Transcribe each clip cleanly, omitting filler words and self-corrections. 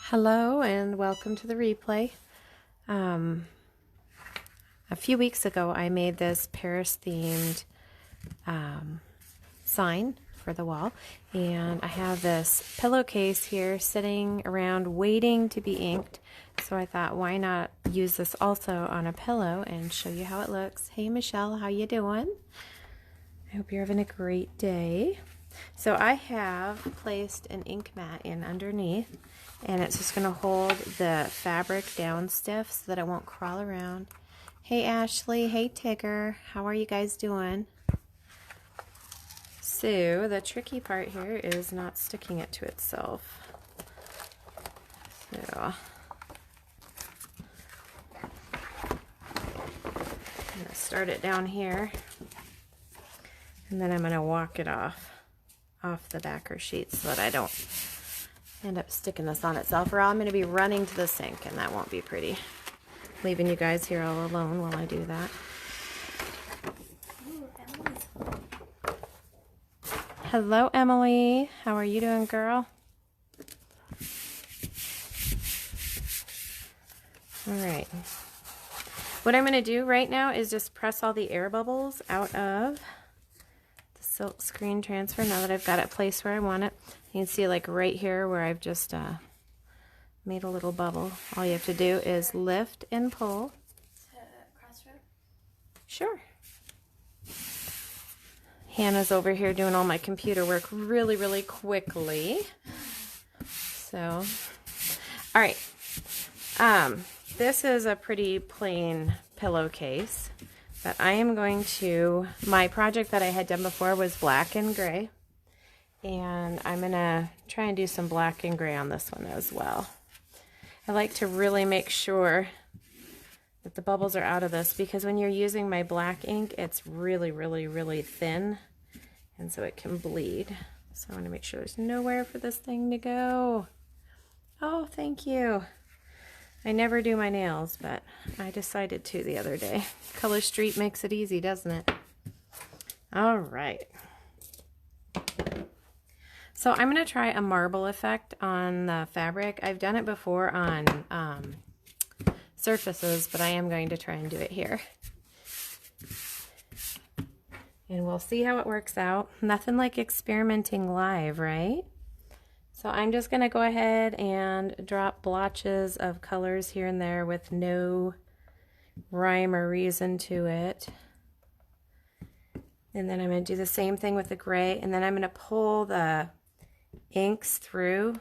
Hello and welcome to the replay. A few weeks ago I made this Paris themed sign for the wall, and I have this pillowcase here sitting around waiting to be inked, so I thought why not use this also on a pillow and show you how it looks. Hey Michelle, how you doing? I hope you're having a great day. So I have placed an ink mat in underneath, and it's just going to hold the fabric down stiff so that it won't crawl around. Hey Ashley, hey Tigger, how are you guys doing? So the tricky part here is not sticking it to itself. So I'm going to start it down here, and then I'm going to walk it off the backer sheet so that I don't end up sticking this on itself, or I'm going to be running to the sink, and that won't be pretty. Leaving you guys here all alone while I do that. Hello, Emily. How are you doing, girl? All right. What I'm going to do right now is just press all the air bubbles out of the silk screen transfer now that I've got it placed where I want it. You can see like right here where I've just made a little bubble. All you have to do is lift and pull. Crossroad? Sure. Hannah's over here doing all my computer work really quickly. So, all right. This is a pretty plain pillowcase, but I am going to, my project that I had done before was black and gray, and I'm going to try and do some black and gray on this one as well. I like to really make sure that the bubbles are out of this, because when you're using my black ink, it's really thin, and so it can bleed. So I want to make sure there's nowhere for this thing to go. Oh, thank you. I never do my nails, but I decided to the other day. Color Street makes it easy, doesn't it? All right. So I'm going to try a marble effect on the fabric. I've done it before on surfaces, but I am going to try and do it here. And we'll see how it works out. Nothing like experimenting live, right? So I'm just going to go ahead and drop blotches of colors here and there with no rhyme or reason to it. And then I'm going to do the same thing with the gray, and then I'm going to pull the inks through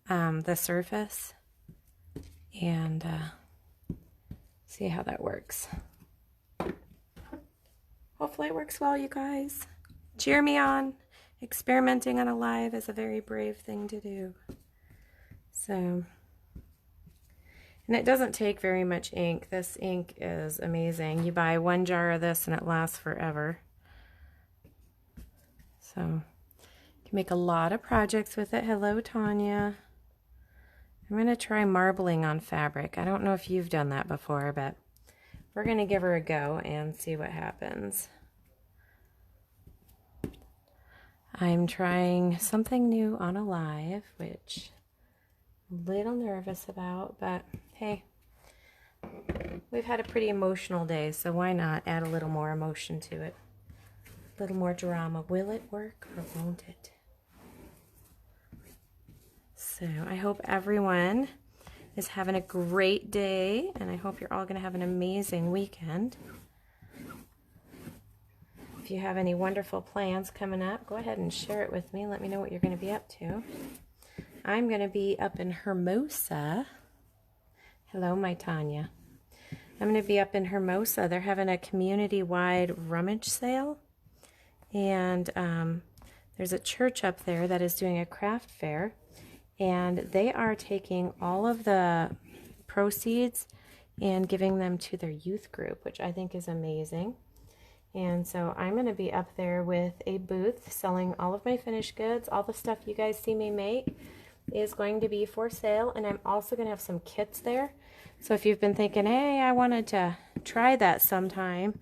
the surface and see how that works. Hopefully it works well, you guys. Cheer me on. Experimenting on a live is a very brave thing to do. So, and it doesn't take very much ink. This ink is amazing. You buy one jar of this and it lasts forever. So, you can make a lot of projects with it. Hello, Tanya. I'm going to try marbling on fabric. I don't know if you've done that before, but we're going to give her a go and see what happens. I'm trying something new on a live, which I'm a little nervous about, but hey, we've had a pretty emotional day, so why not add a little more emotion to it? A little more drama. Will it work or won't it? So I hope everyone is having a great day, and I hope you're all going to have an amazing weekend. If you have any wonderful plans coming up, go ahead and share it with me. Let me know what you're going to be up to. I'm going to be up in Hermosa. Hello, my Tanya. I'm going to be up in Hermosa. They're having a community-wide rummage sale, and there's a church up there that is doing a craft fair, and they are taking all of the proceeds and giving them to their youth group, which I think is amazing. And so I'm going to be up there with a booth selling all of my finished goods. All the stuff you guys see me make is going to be for sale, and I'm also going to have some kits there. So if you've been thinking, hey, I wanted to try that sometime,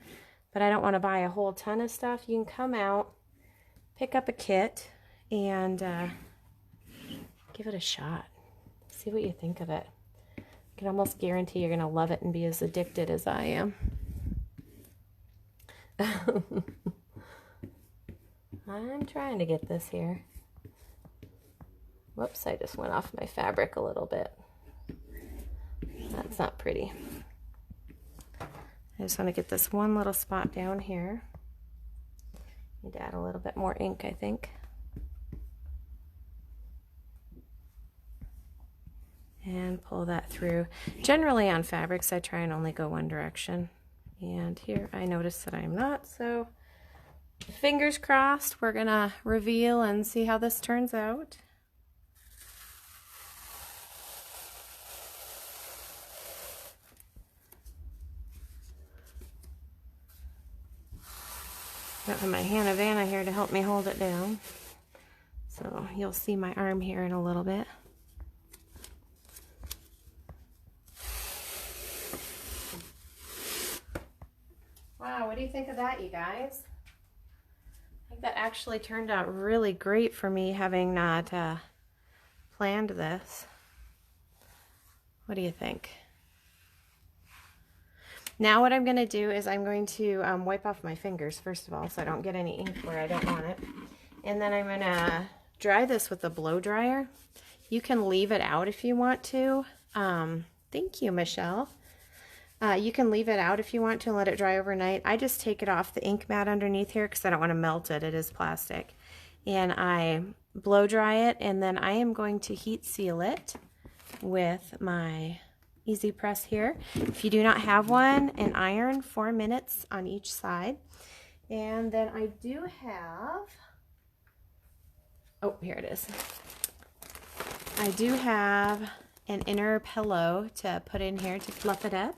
but I don't want to buy a whole ton of stuff, you can come out, pick up a kit, and give it a shot. See what you think of it. I can almost guarantee you're going to love it and be as addicted as I am. I'm trying to get this here. Whoops, I just went off my fabric a little bit. That's not pretty. I just want to get this one little spot down here. Need to add a little bit more ink, I think. And pull that through. Generally on fabrics, I try and only go one direction. And here I notice that I'm not, so fingers crossed, we're gonna reveal and see how this turns out. Got my Hannah Vanna here to help me hold it down. So you'll see my arm here in a little bit. Wow, what do you think of that, you guys? I think that actually turned out really great for me, having not planned this. What do you think? Now what I'm going to do is I'm going to wipe off my fingers, first of all, so I don't get any ink where I don't want it. And then I'm going to dry this with a blow dryer. You can leave it out if you want to. Thank you, Michelle. You can leave it out if you want to and let it dry overnight. I just take it off the ink mat underneath here because I don't want to melt it. It is plastic. And I blow dry it, and then I am going to heat seal it with my Easy Press here. If you do not have one, an iron, 4 minutes on each side. And then I do have, oh, here it is. I do have an inner pillow to put in here to fluff it up.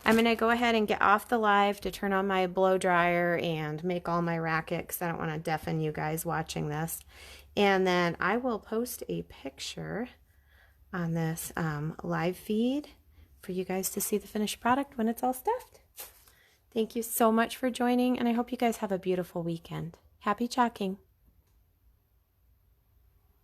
I'm going to go ahead and get off the live to turn on my blow dryer and make all my racket because I don't want to deafen you guys watching this. And then I will post a picture on this live feed for you guys to see the finished product when it's all stuffed. Thank you so much for joining, and I hope you guys have a beautiful weekend. Happy chalking!